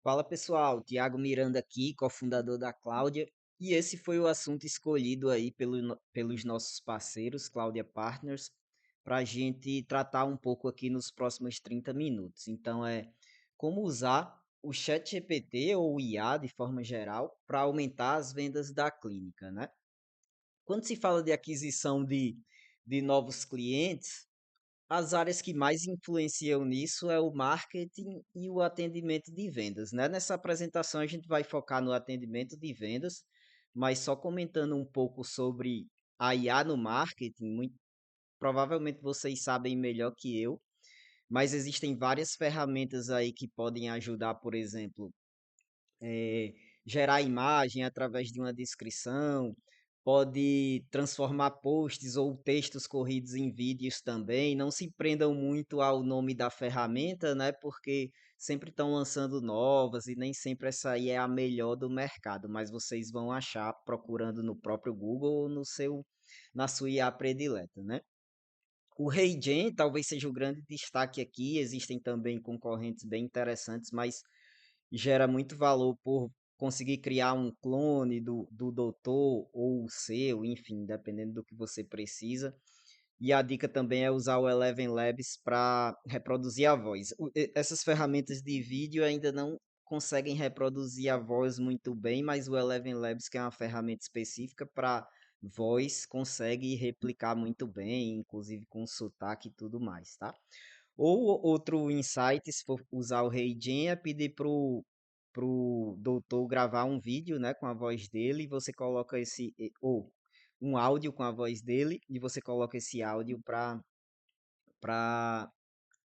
Fala pessoal, Tiago Miranda aqui, cofundador da Cláudia, e esse foi o assunto escolhido aí pelos nossos parceiros, Cláudia Partners, para a gente tratar um pouco aqui nos próximos 30 minutos. Então é como usar o ChatGPT ou o IA de forma geral para aumentar as vendas da clínica, né? Quando se fala de aquisição de novos clientes, as áreas que mais influenciam nisso é o marketing e o atendimento de vendas, né? Nessa apresentação a gente vai focar no atendimento de vendas, mas só comentando um pouco sobre a IA no marketing, provavelmente vocês sabem melhor que eu, mas existem várias ferramentas aí que podem ajudar, por exemplo, eh, gerar imagem através de uma descrição, pode transformar posts ou textos corridos em vídeos também. Não se prendam muito ao nome da ferramenta, né? Porque sempre estão lançando novas e nem sempre essa aí é a melhor do mercado, mas vocês vão achar procurando no próprio Google ou na sua IA predileta, né? O HeyGen talvez seja o grande destaque aqui. Existem também concorrentes bem interessantes, mas gera muito valor por conseguir criar um clone do doutor ou o seu, enfim, dependendo do que você precisa. E a dica também é usar o Eleven Labs para reproduzir a voz. Essas ferramentas de vídeo ainda não conseguem reproduzir a voz muito bem, mas o Eleven Labs, que é uma ferramenta específica para voz, consegue replicar muito bem, inclusive com sotaque e tudo mais, tá? Ou outro insight, se for usar o HeyGen, é pedir pro doutor gravar um vídeo, né, com a voz dele, e você coloca ou um áudio com a voz dele, e você coloca esse áudio para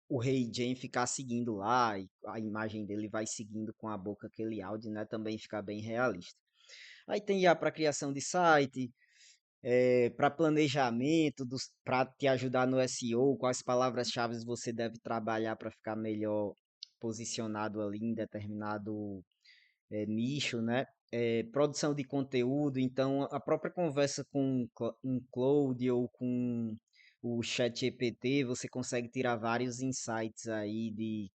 o HeyGen ficar seguindo lá, e a imagem dele vai seguindo com a boca aquele áudio, né, também fica bem realista. Aí tem IA para criação de site, para planejamento, para te ajudar no SEO, quais palavras-chave você deve trabalhar para ficar melhor posicionado ali em determinado nicho, né? Produção de conteúdo, então a própria conversa com um Claude ou com o ChatGPT, você consegue tirar vários insights aí de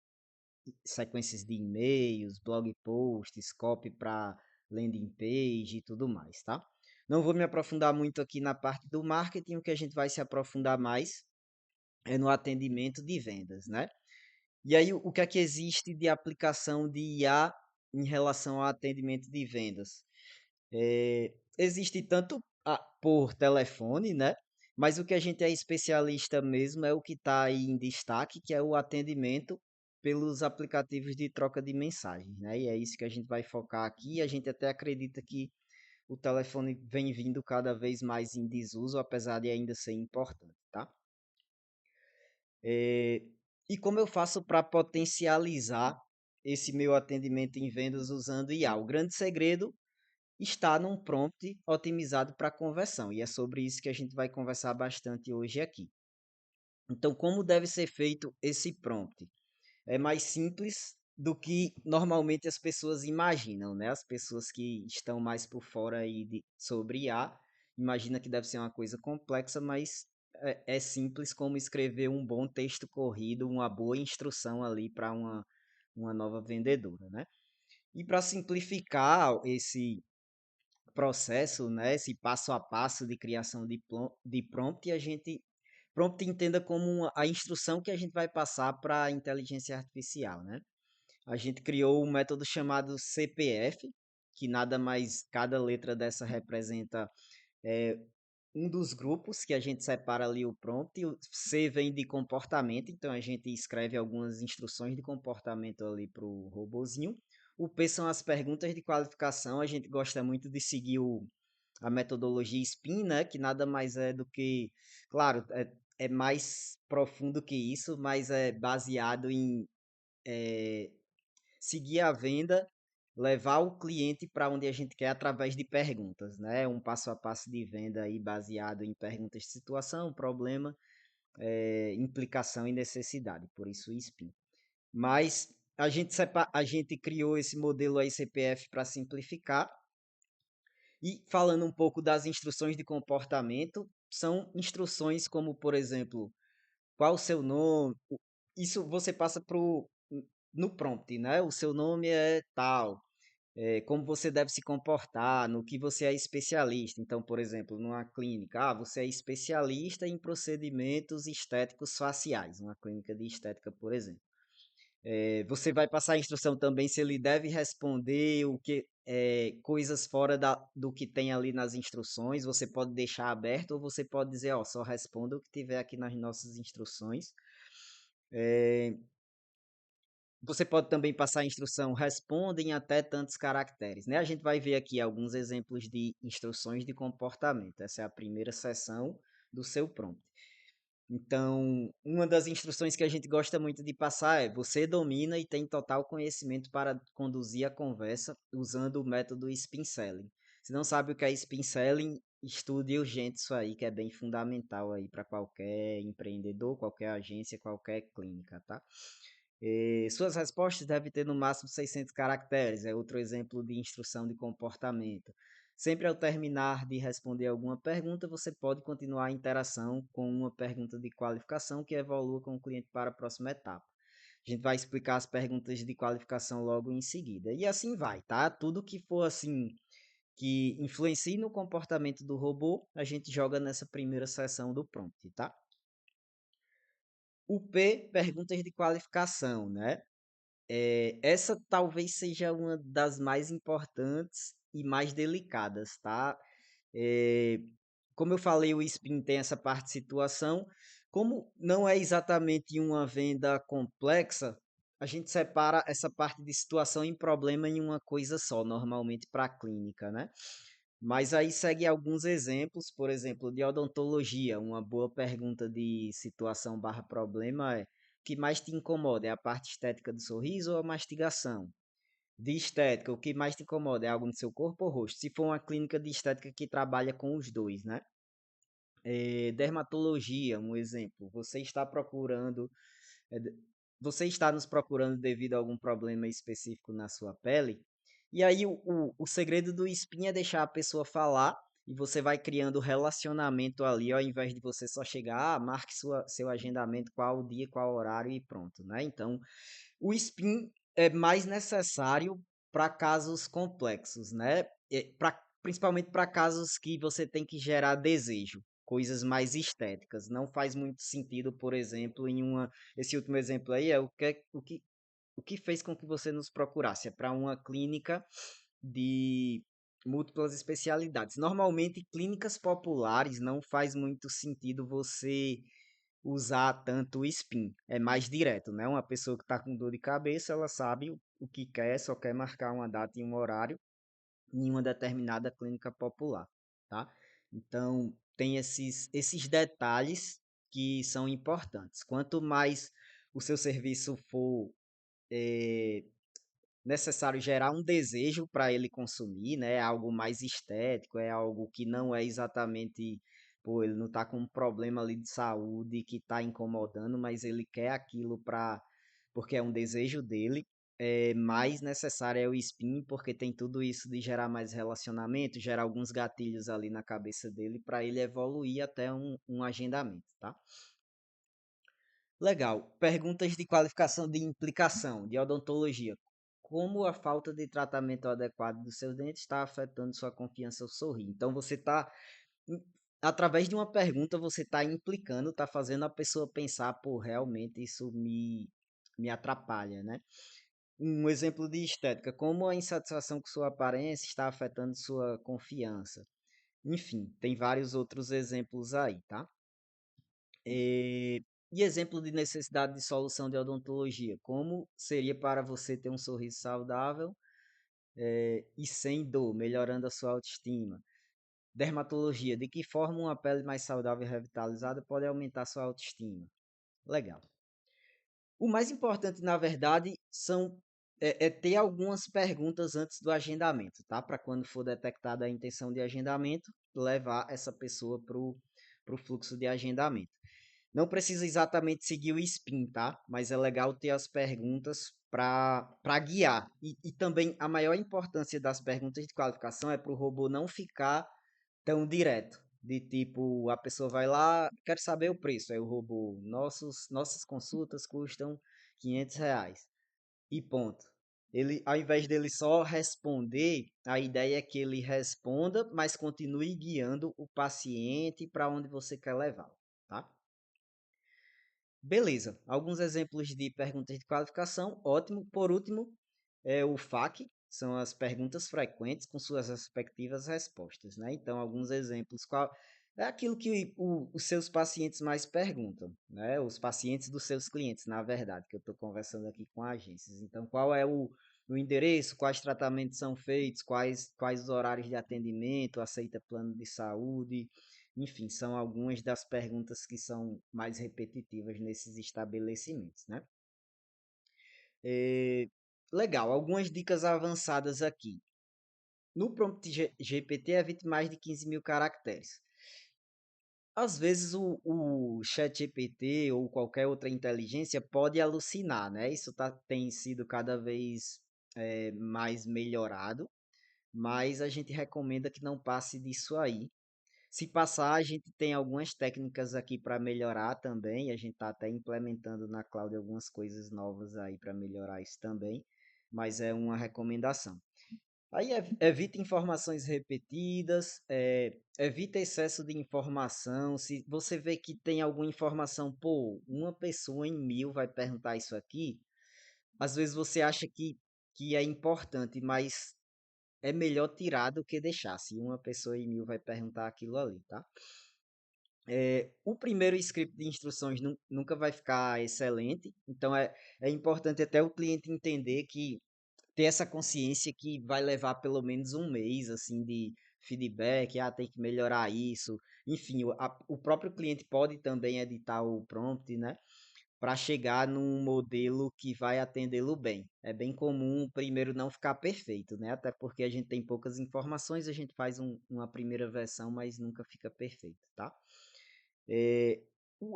sequências de e-mails, blog posts, copy para landing page e tudo mais, tá? Não vou me aprofundar muito aqui na parte do marketing, o que a gente vai se aprofundar mais é no atendimento de vendas, né? E aí, o que é que existe de aplicação de IA em relação ao atendimento de vendas? Existe tanto por telefone, né? Mas o que a gente é especialista mesmo é o que está aí em destaque, que é o atendimento pelos aplicativos de troca de mensagens, né? E é isso que a gente vai focar aqui. A gente até acredita que o telefone vem vindo cada vez mais em desuso, apesar de ainda ser importante, tá? Eh, e como eu faço para potencializar esse meu atendimento em vendas usando IA? O grande segredo está num prompt otimizado para conversão, e é sobre isso que a gente vai conversar bastante hoje aqui. Então, como deve ser feito esse prompt? É mais simples do que normalmente as pessoas imaginam, né? As pessoas que estão mais por fora aí sobre IA, imagina que deve ser uma coisa complexa, mas é simples como escrever um bom texto corrido, uma boa instrução ali para uma nova vendedora, né? E para simplificar esse processo, né, esse passo a passo de criação de prompt, a gente prompt entenda como a instrução que a gente vai passar para a inteligência artificial, né? A gente criou um método chamado CPF, que nada mais, cada letra dessa representa é, um dos grupos que a gente separa ali o prompt. O C vem de comportamento, então a gente escreve algumas instruções de comportamento ali para o robozinho. O P são as perguntas de qualificação. A gente gosta muito de seguir a metodologia SPIN, né? Que nada mais é do que, claro, é mais profundo que isso, mas é baseado em é, seguir a venda, levar o cliente para onde a gente quer através de perguntas, né? Um passo a passo de venda aí baseado em perguntas de situação, problema, implicação e necessidade, por isso o SPIN. Mas a gente criou esse modelo aí CPF para simplificar. E falando um pouco das instruções de comportamento, são instruções como, por exemplo, qual o seu nome? Isso você passa no prompt, né? O seu nome é tal, como você deve se comportar, no que você é especialista. Então, por exemplo, numa clínica, você é especialista em procedimentos estéticos faciais, uma clínica de estética, por exemplo. Você vai passar a instrução também se ele deve responder o que coisas fora do que tem ali nas instruções. Você pode deixar aberto ou você pode dizer, ó, só responda o que tiver aqui nas nossas instruções. É, Você pode também passar a instrução, responda em até tantos caracteres, né? A gente vai ver aqui alguns exemplos de instruções de comportamento. Essa é a primeira seção do seu prompt. Então, uma das instruções que a gente gosta muito de passar é: você domina e tem total conhecimento para conduzir a conversa usando o método Spin Selling. Se não sabe o que é Spin Selling, estude urgente isso aí, que é bem fundamental aí para qualquer empreendedor, qualquer agência, qualquer clínica, tá? Suas respostas devem ter no máximo 600 caracteres, é outro exemplo de instrução de comportamento. Sempre ao terminar de responder alguma pergunta, você pode continuar a interação com uma pergunta de qualificação que evolua com o cliente para a próxima etapa. A gente vai explicar as perguntas de qualificação logo em seguida. E assim vai, tá? Tudo que for assim que influencie no comportamento do robô, a gente joga nessa primeira seção do prompt, tá? O P, perguntas de qualificação, né? Essa talvez seja uma das mais importantes e mais delicadas, tá? É, Como eu falei, o Spin tem essa parte de situação. Como não é exatamente uma venda complexa, a gente separa essa parte de situação e problema em uma coisa só, normalmente para a clínica, né? Mas aí segue alguns exemplos, por exemplo, de odontologia. Uma boa pergunta de situação barra problema é: o que mais te incomoda? É a parte estética do sorriso ou a mastigação? De estética, o que mais te incomoda? É algo no seu corpo ou rosto? Se for uma clínica de estética que trabalha com os dois, né? Dermatologia, um exemplo. É, de- Você está nos procurando devido a algum problema específico na sua pele? E aí o segredo do spin é deixar a pessoa falar e você vai criando relacionamento ali, ao invés de você só chegar, marque seu agendamento, qual o dia, qual o horário e pronto, né? Então, o spin é mais necessário para casos complexos, né? Principalmente para casos que você tem que gerar desejo, coisas mais estéticas. Não faz muito sentido, por exemplo, esse último exemplo aí é o que fez com que você nos procurasse? É para uma clínica de múltiplas especialidades. Normalmente, clínicas populares não faz muito sentido você usar tanto o spin. É mais direto, né? Uma pessoa que está com dor de cabeça, ela sabe o que quer, só quer marcar uma data e um horário em uma determinada clínica popular, tá? Então, tem esses detalhes que são importantes. Quanto mais o seu serviço for eh, necessário gerar um desejo para ele consumir, né? É algo mais estético, é algo que não é exatamente, pô, ele não está com um problema ali de saúde que está incomodando, mas ele quer aquilo porque é um desejo dele. Mais necessário é o spin, porque tem tudo isso de gerar mais relacionamento, gerar alguns gatilhos ali na cabeça dele para ele evoluir até um agendamento, tá? Legal. Perguntas de qualificação de implicação, de odontologia. Como a falta de tratamento adequado dos seus dentes está afetando sua confiança ao sorrir? Então, através de uma pergunta, você está implicando, está fazendo a pessoa pensar, pô, realmente isso me atrapalha, né? Um exemplo de estética, como a insatisfação com sua aparência está afetando sua confiança. Enfim, tem vários outros exemplos aí, tá? E exemplo de necessidade de solução de odontologia. Como seria para você ter um sorriso saudável, e sem dor, melhorando a sua autoestima? Dermatologia. De que forma uma pele mais saudável e revitalizada pode aumentar sua autoestima? Legal. O mais importante, na verdade, é ter algumas perguntas antes do agendamento, tá? Para quando for detectada a intenção de agendamento, levar essa pessoa para o fluxo de agendamento. Não precisa exatamente seguir o spin, tá? Mas é legal ter as perguntas para guiar. E também a maior importância das perguntas de qualificação é para o robô não ficar tão direto. De tipo, a pessoa vai lá, quer saber o preço. Aí o robô, nossas consultas custam R$ 500. e ponto. Ele, ao invés dele só responder, a ideia é que ele responda, mas continue guiando o paciente para onde você quer levá-lo, tá? Beleza. Alguns exemplos de perguntas de qualificação, ótimo. Por último, é o FAQ, são as perguntas frequentes com suas respectivas respostas, né? Então, alguns exemplos, qual é aquilo que os seus pacientes mais perguntam, né? Os pacientes dos seus clientes, na verdade, que eu estou conversando aqui com agências. Então, qual é o endereço, quais tratamentos são feitos, quais os horários de atendimento, aceita plano de saúde, enfim, são algumas das perguntas que são mais repetitivas nesses estabelecimentos, né? É, legal, algumas dicas avançadas aqui. No prompt GPT evite mais de 15 mil caracteres. Às vezes o chat GPT ou qualquer outra inteligência pode alucinar, né? Isso tem sido cada vez mais melhorado, mas a gente recomenda que não passe disso aí. Se passar, a gente tem algumas técnicas aqui para melhorar também. A gente está até implementando na cloud algumas coisas novas aí para melhorar isso também, mas é uma recomendação. Aí evita informações repetidas, evita excesso de informação. Se você vê que tem alguma informação, pô, uma pessoa em 1000 vai perguntar isso aqui, às vezes você acha que é importante, mas é melhor tirar do que deixar. Se uma pessoa em 1000 vai perguntar aquilo ali, tá? O primeiro script de instruções nunca vai ficar excelente, então é importante até o cliente entender que ter essa consciência que vai levar pelo menos um mês assim de feedback, tem que melhorar isso. Enfim, o próprio cliente pode também editar o prompt, né? Para chegar num modelo que vai atendê-lo bem. É bem comum primeiro não ficar perfeito, né? Até porque a gente tem poucas informações, a gente faz uma primeira versão, mas nunca fica perfeito, tá? É,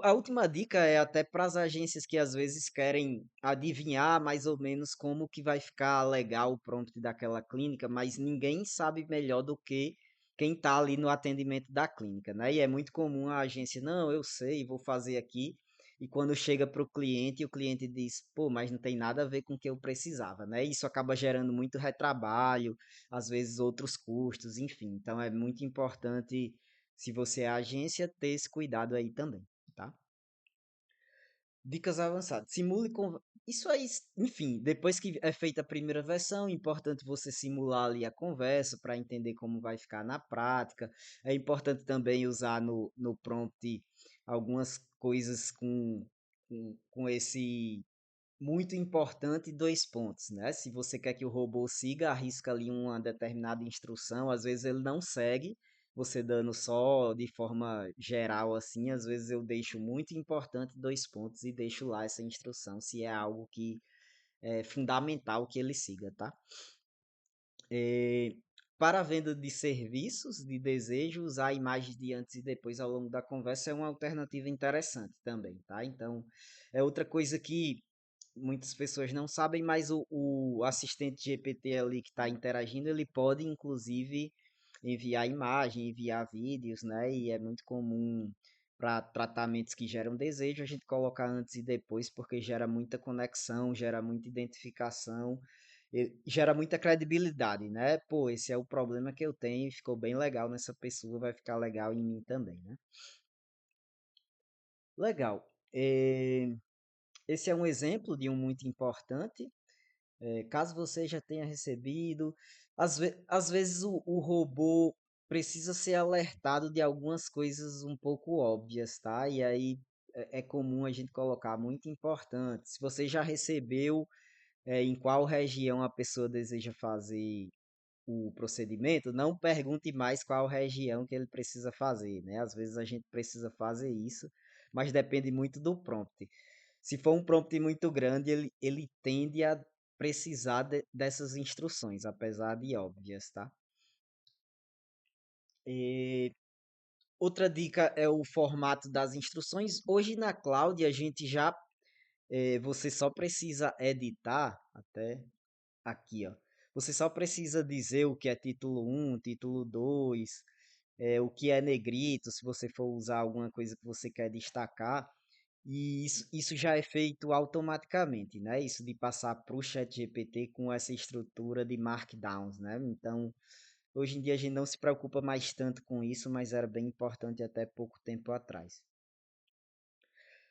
a última dica é até para as agências que às vezes querem adivinhar mais ou menos como que vai ficar legal o prompt daquela clínica, mas ninguém sabe melhor do que quem está ali no atendimento da clínica, né? E é muito comum a agência, não, eu sei, vou fazer aqui. E quando chega para o cliente diz, pô, mas não tem nada a ver com o que eu precisava, né? Isso acaba gerando muito retrabalho, às vezes outros custos, enfim. Então é muito importante, se você é agência, ter esse cuidado aí também, tá? Dicas avançadas. Simule com. Isso aí, enfim, depois que é feita a primeira versão, é importante você simular ali a conversa para entender como vai ficar na prática. É importante também usar no prompt algumas coisas com esse muito importante, dois pontos, né? Se você quer que o robô siga, arrisca ali uma determinada instrução, às vezes ele não segue, você dando só de forma geral assim, às vezes eu deixo muito importante dois pontos e deixo lá essa instrução, se é algo que é fundamental que ele siga, tá? Eh, para a venda de serviços de desejo, usar imagens de antes e depois ao longo da conversa é uma alternativa interessante também, tá? Então, é outra coisa que muitas pessoas não sabem, mas o assistente GPT ali que está interagindo, ele pode inclusive enviar imagem, enviar vídeos, né? E é muito comum para tratamentos que geram desejo a gente colocar antes e depois, porque gera muita conexão, gera muita identificação, gera muita credibilidade, né? Pô, esse é o problema que eu tenho, ficou bem legal nessa pessoa, vai ficar legal em mim também, né? Legal. Esse é um exemplo de um muito importante. Caso você já tenha recebido, às vezes o robô precisa ser alertado de algumas coisas um pouco óbvias, tá? E aí é comum a gente colocar muito importante. Se você já recebeu, em qual região a pessoa deseja fazer o procedimento, não pergunte mais qual região que ele precisa fazer, né? Às vezes a gente precisa fazer isso, mas depende muito do prompt. Se for um prompt muito grande, ele tende a precisar dessas instruções, apesar de óbvias, tá? E outra dica é o formato das instruções. Hoje na cloud a gente já, você só precisa editar, até aqui, ó. Você só precisa dizer o que é título um, título 2, o que é negrito, se você for usar alguma coisa que você quer destacar. E isso já é feito automaticamente, né? Isso de passar para o ChatGPT com essa estrutura de markdowns, né? Então, hoje em dia a gente não se preocupa mais tanto com isso, mas era bem importante até pouco tempo atrás.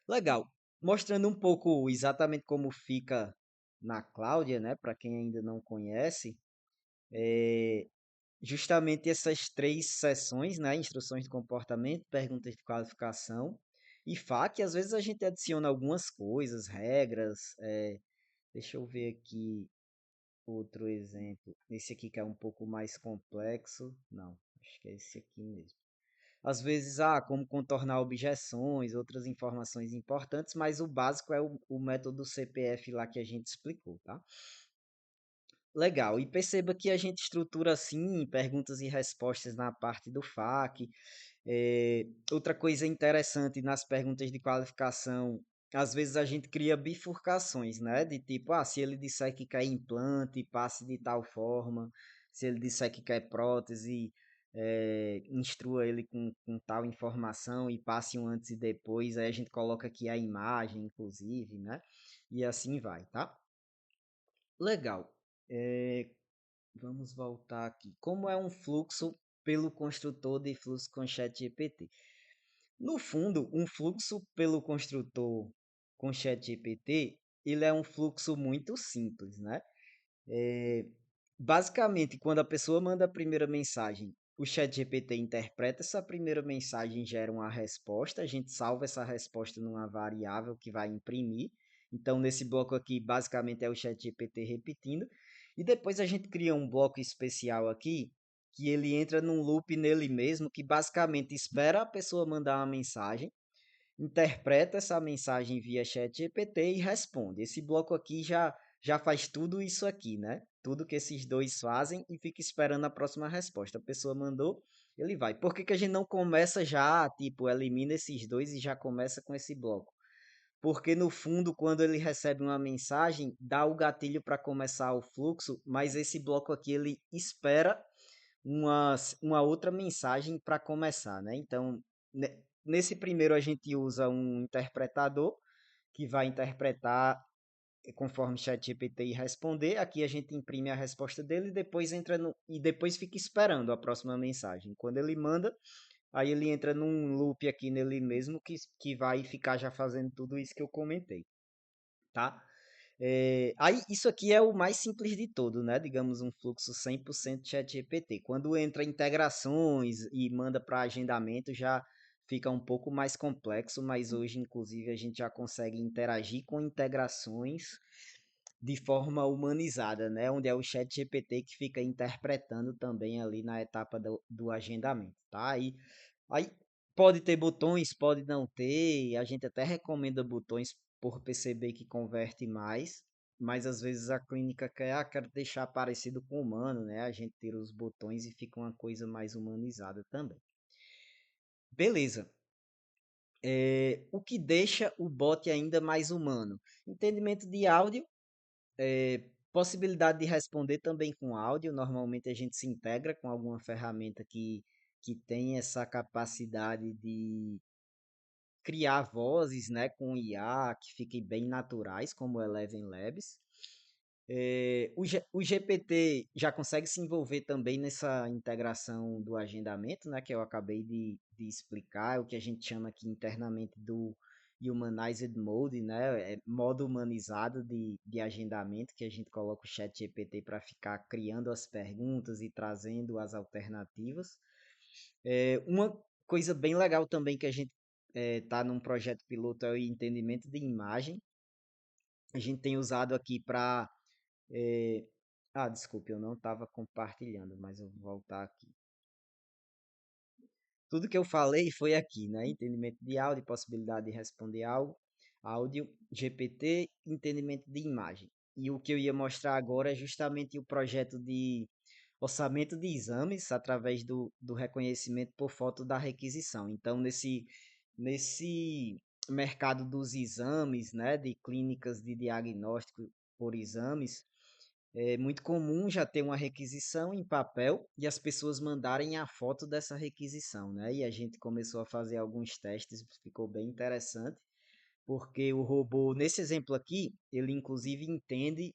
Legal. Mostrando um pouco exatamente como fica na Cláudia, né? Para quem ainda não conhece, justamente essas três seções, né? Instruções de comportamento, perguntas de qualificação e FAQ. Às vezes a gente adiciona algumas coisas, regras. Deixa eu ver aqui outro exemplo. Esse aqui que é um pouco mais complexo. Não, acho que é esse aqui mesmo. Às vezes, como contornar objeções, outras informações importantes, mas o básico é o método CPF lá que a gente explicou, tá? Legal. E perceba que a gente estrutura assim perguntas e respostas na parte do FAQ. Outra coisa interessante nas perguntas de qualificação, às vezes a gente cria bifurcações, né? De tipo, se ele disser que quer implante, passe de tal forma. Se ele disser que quer prótese, instrua ele com tal informação e passe um antes e depois. Aí a gente coloca aqui a imagem, inclusive, né? E assim vai, tá? Legal. É, Vamos voltar aqui. Como é um fluxo pelo construtor de fluxo com ChatGPT? No fundo, um fluxo pelo construtor com ChatGPT, ele é um fluxo muito simples, né? É, Basicamente, quando a pessoa manda a primeira mensagem, o ChatGPT interpreta essa primeira mensagem e gera uma resposta. A gente salva essa resposta numa variável que vai imprimir. Então, nesse bloco aqui, basicamente é o ChatGPT repetindo. E depois a gente cria um bloco especial aqui, que ele entra num loop nele mesmo, que basicamente espera a pessoa mandar uma mensagem, interpreta essa mensagem via ChatGPT e responde. Esse bloco aqui já faz tudo isso aqui, né? Tudo que esses dois fazem e fica esperando a próxima resposta. A pessoa mandou, ele vai. Por que que a gente não começa já, tipo, elimina esses dois e já começa com esse bloco? Porque no fundo, quando ele recebe uma mensagem, dá o gatilho para começar o fluxo, mas esse bloco aqui ele espera uma outra mensagem para começar, né? Então, nesse primeiro a gente usa um interpretador que vai interpretar conforme o ChatGPT responder. Aqui a gente imprime a resposta dele e depois entra no e depois fica esperando a próxima mensagem. Quando ele manda, aí ele entra num loop aqui nele mesmo que vai ficar já fazendo tudo isso que eu comentei, tá? Aí, isso aqui é o mais simples de todo, né? Digamos, um fluxo 100% ChatGPT. Quando entra integrações e manda para agendamento, já fica um pouco mais complexo, mas hoje, inclusive, a gente já consegue interagir com integrações de forma humanizada, né? Onde é o ChatGPT que fica interpretando também ali na etapa do agendamento, tá? Aí pode ter botões, pode não ter. A gente até recomenda botões por perceber que converte mais, mas às vezes a clínica quer deixar parecido com o humano, né? A gente tira os botões e fica uma coisa mais humanizada também. Beleza. O que deixa o bot ainda mais humano? Entendimento de áudio, possibilidade de responder também com áudio. Normalmente a gente se integra com alguma ferramenta que tem essa capacidade de criar vozes, né, com IA que fiquem bem naturais, como o Eleven Labs. O GPT já consegue se envolver também nessa integração do agendamento, né, que eu acabei de explicar, o que a gente chama aqui internamente do Humanized Mode, né, modo humanizado de agendamento, que a gente coloca o chat GPT para ficar criando as perguntas e trazendo as alternativas. Uma coisa bem legal também que a gente tá num projeto piloto é o entendimento de imagem. A gente tem usado aqui para desculpe, eu não estava compartilhando, mas eu vou voltar aqui. Tudo que eu falei foi aqui, né? Entendimento de áudio, possibilidade de responder algo, áudio, GPT, entendimento de imagem. E o que eu ia mostrar agora é justamente o projeto de orçamento de exames através do reconhecimento por foto da requisição. Então, nesse mercado dos exames, né, de clínicas de diagnóstico por exames, é muito comum já ter uma requisição em papel e as pessoas mandarem a foto dessa requisição, né? E a gente começou a fazer alguns testes, ficou bem interessante. porque o robô, nesse exemplo aqui, ele inclusive entende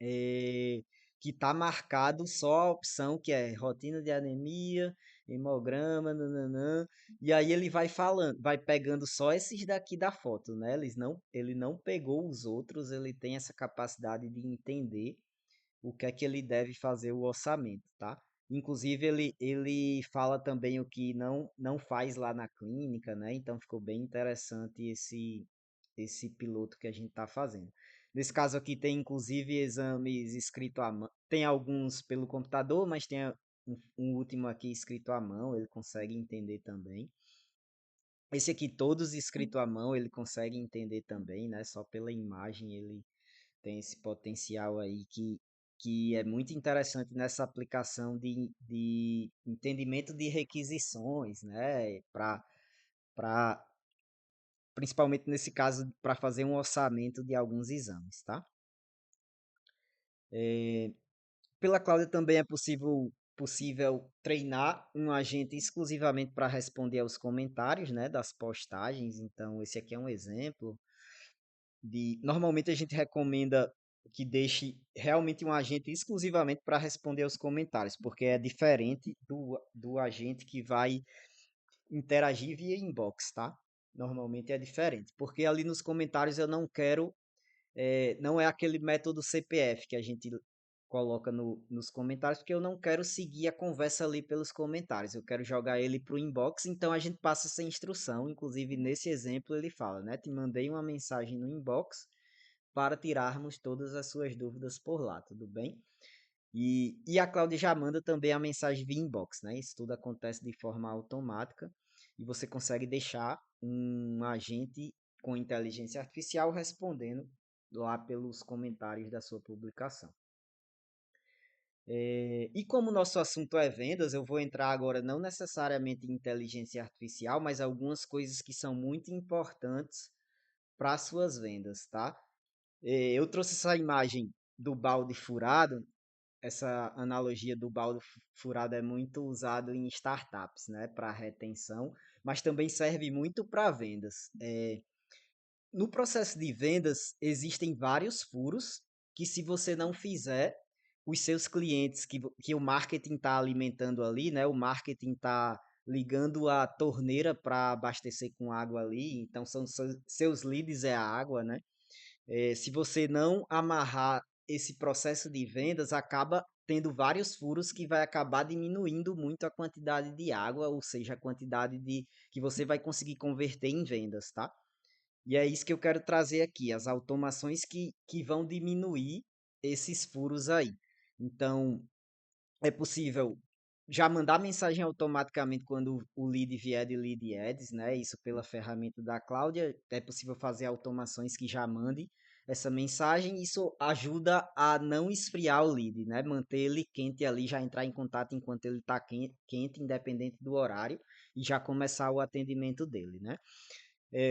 eh, que está marcado só a opção que é rotina de anemia, hemograma, nananã, e aí ele vai falando, vai pegando só esses daqui da foto, né? Ele não pegou os outros, ele tem essa capacidade de entender o que é que ele deve fazer o orçamento, tá? Inclusive, ele fala também o que não faz lá na clínica, né? Então ficou bem interessante esse piloto que a gente está fazendo. Nesse caso aqui tem inclusive exames escritos à mão. Tem alguns pelo computador, mas tem um último aqui escrito à mão, ele consegue entender também. Esse aqui, todos escritos à mão, ele consegue entender também, né? Só pela imagem ele tem esse potencial aí que é muito interessante nessa aplicação de entendimento de requisições, né? Pra, principalmente nesse caso, para fazer um orçamento de alguns exames, tá? Pela Cláudia também é possível treinar um agente exclusivamente para responder aos comentários, né, das postagens. Então, esse aqui é um exemplo de. Normalmente a gente recomenda que deixe realmente um agente exclusivamente para responder aos comentários, porque é diferente do agente que vai interagir via inbox, tá? Normalmente é diferente, porque ali nos comentários eu não quero não é aquele método CPF que a gente coloca nos comentários, porque eu não quero seguir a conversa ali pelos comentários, eu quero jogar ele para o inbox, então a gente passa essa instrução, inclusive nesse exemplo ele fala, né? Te mandei uma mensagem no inbox para tirarmos todas as suas dúvidas por lá, tudo bem? E a Cláudia já manda também a mensagem via inbox, né? Isso tudo acontece de forma automática e você consegue deixar um agente com inteligência artificial respondendo lá pelos comentários da sua publicação. E como o nosso assunto é vendas, eu vou entrar agora não necessariamente em inteligência artificial, mas algumas coisas que são muito importantes para as suas vendas, tá? Eu trouxe essa imagem do balde furado. Essa analogia do balde furado é muito usado em startups, né, para retenção, mas também serve muito para vendas. No processo de vendas, existem vários furos que, se você não fizer, os seus clientes que o marketing está alimentando ali, né, o marketing está ligando a torneira para abastecer com água ali, então são seus leads é a água, né? Se você não amarrar esse processo de vendas, acaba tendo vários furos que vai acabar diminuindo muito a quantidade de água, ou seja, a quantidade de que você vai conseguir converter em vendas, tá? E é isso que eu quero trazer aqui, as automações que vão diminuir esses furos aí. Então, é possível já mandar mensagem automaticamente quando o lead vier de lead ads, né? Isso pela ferramenta da Cláudia. É possível fazer automações que já mande essa mensagem. Isso ajuda a não esfriar o lead, né? Manter ele quente ali, já entrar em contato enquanto ele está quente, independente do horário, e já começar o atendimento dele, né?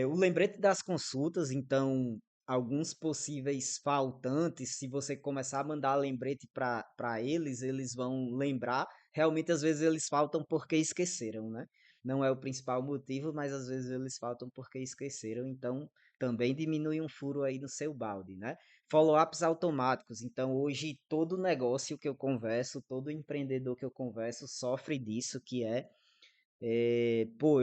O lembrete das consultas, então, alguns possíveis faltantes, se você começar a mandar lembrete para eles, eles vão lembrar. Realmente, às vezes, eles faltam porque esqueceram, né? Não é o principal motivo, mas às vezes eles faltam porque esqueceram. Então, também diminui um furo aí no seu balde, né? Follow-ups automáticos. Então, hoje, todo negócio que eu converso, todo empreendedor que eu converso sofre disso, que é pô,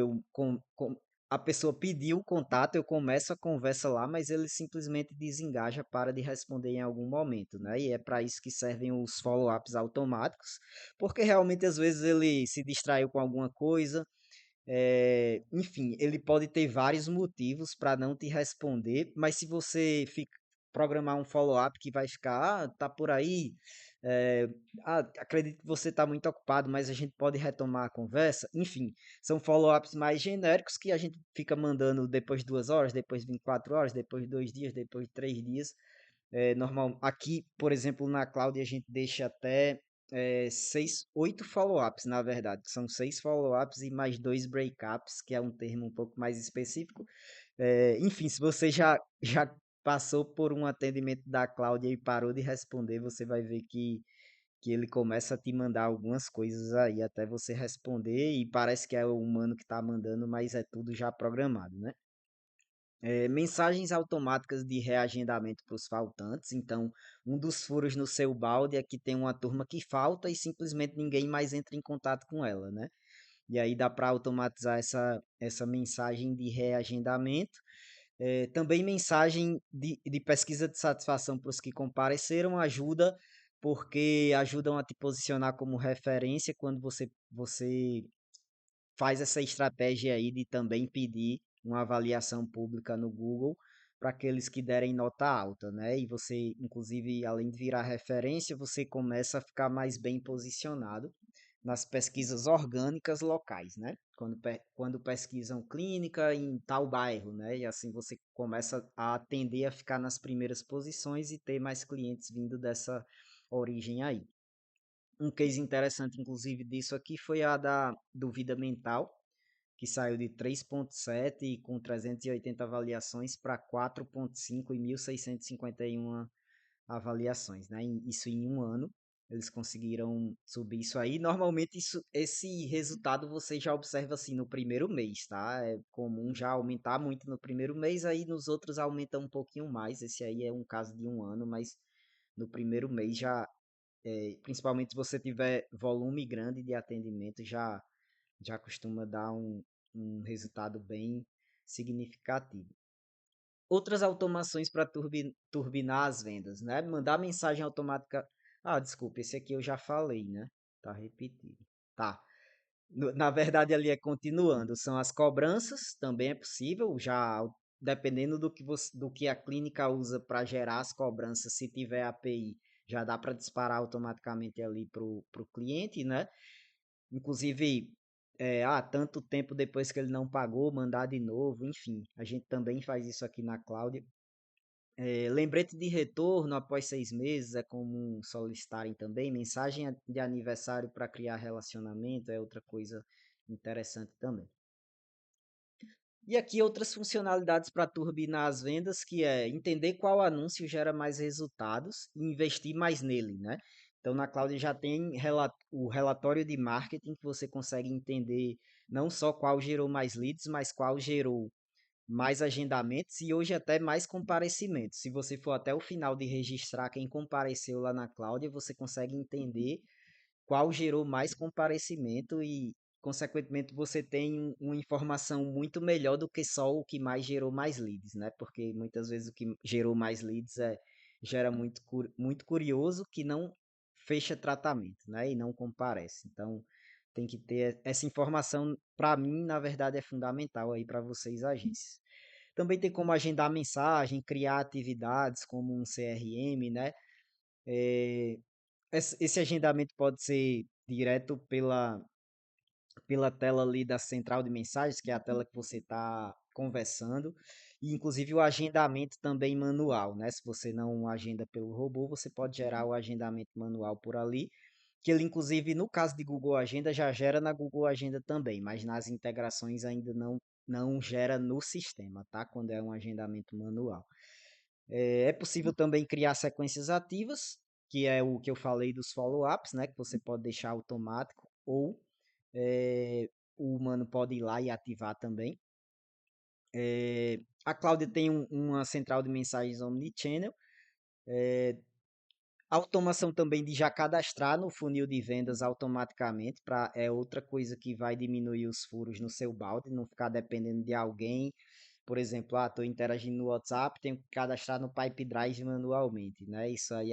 a pessoa pediu o contato, eu começo a conversa lá, mas ele simplesmente desengaja, para de responder em algum momento, né? E é para isso que servem os follow-ups automáticos, porque realmente às vezes ele se distraiu com alguma coisa, enfim, ele pode ter vários motivos para não te responder, mas se você programar um follow-up que vai ficar, tá por aí, é, acredito que você está muito ocupado, mas a gente pode retomar a conversa. Enfim, são follow-ups mais genéricos que a gente fica mandando depois de 2 horas, depois de 24 horas, depois de 2 dias, depois de 3 dias. Normal. Aqui, por exemplo, na Cloud a gente deixa até 8 follow-ups, na verdade. São 6 follow-ups e mais 2 breakups, que é um termo um pouco mais específico. Enfim, se você já passou por um atendimento da Cláudia e parou de responder, você vai ver que ele começa a te mandar algumas coisas aí até você responder e parece que é o humano que está mandando, mas é tudo já programado, né? Mensagens automáticas de reagendamento para os faltantes. Então, um dos furos no seu balde é que tem uma turma que falta e simplesmente ninguém mais entra em contato com ela, né? E aí dá para automatizar essa mensagem de reagendamento. Também mensagem de pesquisa de satisfação para os que compareceram ajuda, porque ajudam a te posicionar como referência quando você faz essa estratégia aí de também pedir uma avaliação pública no Google para aqueles que derem nota alta, né? E você, inclusive, além de virar referência, você começa a ficar mais bem posicionado nas pesquisas orgânicas locais, né? Quando pesquisam clínica em tal bairro, né? E assim você começa a tender a ficar nas primeiras posições e ter mais clientes vindo dessa origem aí. Um case interessante, inclusive, disso aqui foi a do Vida Mental, que saiu de 3.7 e com 380 avaliações para 4.5 e 1.651 avaliações, né? Isso em um ano. Eles conseguiram subir isso aí. Normalmente esse resultado você já observa assim no primeiro mês, tá? É comum já aumentar muito no primeiro mês, aí nos outros aumenta um pouquinho mais. Esse aí é um caso de um ano, mas no primeiro mês já, principalmente se você tiver volume grande de atendimento, já costuma dar um resultado bem significativo. Outras automações para turbinar as vendas, né? Mandar mensagem automática. Ah, desculpa, esse aqui eu já falei, né? Tá repetido. Tá. Na verdade, ali é continuando. São as cobranças, também é possível, já dependendo do que a clínica usa para gerar as cobranças, se tiver API, já dá para disparar automaticamente ali para o cliente, né? Inclusive, tanto tempo depois que ele não pagou, mandar de novo, enfim, a gente também faz isso aqui na Cláudia. Lembrete de retorno após 6 meses é comum solicitarem também. Mensagem de aniversário para criar relacionamento é outra coisa interessante também. E aqui outras funcionalidades para turbinar as vendas, que é entender qual anúncio gera mais resultados e investir mais nele, né? Então na Cloud já tem o relatório de marketing que você consegue entender não só qual gerou mais leads, mas qual gerou mais agendamentos e hoje até mais comparecimentos. Se você for até o final de registrar quem compareceu lá na Cláudia, você consegue entender qual gerou mais comparecimento e, consequentemente, você tem uma informação muito melhor do que só o que mais gerou mais leads, né? Porque muitas vezes o que gerou mais leads gera muito curioso que não fecha tratamento, né? E não comparece. Então, tem que ter essa informação, para mim, na verdade, é fundamental aí para vocês, agências. Também tem como agendar mensagem, criar atividades como um CRM, né? É, esse agendamento pode ser direto pela tela ali da central de mensagens, que é a tela que você está conversando, e inclusive o agendamento também manual, né? Se você não agenda pelo robô, você pode gerar o agendamento manual por ali, que ele inclusive no caso de Google Agenda já gera na Google Agenda também, mas nas integrações ainda não gera no sistema, tá? Quando é um agendamento manual. É possível também criar sequências ativas, que é o que eu falei dos follow-ups, né? Que você pode deixar automático ou o humano pode ir lá e ativar também. A Cláudia tem uma central de mensagens omnichannel. Automação também de já cadastrar no funil de vendas automaticamente, é outra coisa que vai diminuir os furos no seu balde, não ficar dependendo de alguém. Por exemplo, estou interagindo no WhatsApp, tenho que cadastrar no Pipe Drive manualmente, né? Isso aí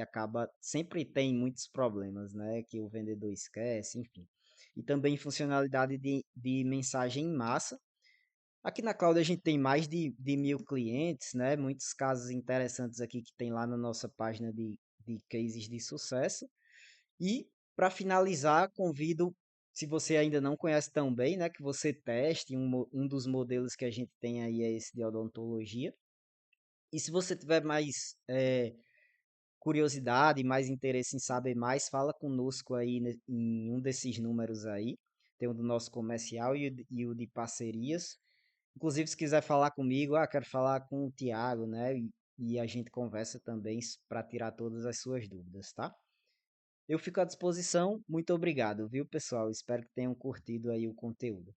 sempre tem muitos problemas, né? Que o vendedor esquece, enfim. E também funcionalidade de mensagem em massa. Aqui na Cloud a gente tem mais de 1.000 clientes, né? Muitos casos interessantes aqui que tem lá na nossa página de cases de sucesso. E para finalizar, convido, se você ainda não conhece tão bem, né, que você teste um dos modelos que a gente tem aí é esse de odontologia. E se você tiver mais curiosidade, mais interesse em saber mais, fala conosco aí em um desses números aí. Tem o do nosso comercial e o de parcerias. Inclusive, se quiser falar comigo, quero falar com o Thiago, né? E a gente conversa também para tirar todas as suas dúvidas, tá? Eu fico à disposição. Muito obrigado, viu, pessoal? Espero que tenham curtido aí o conteúdo.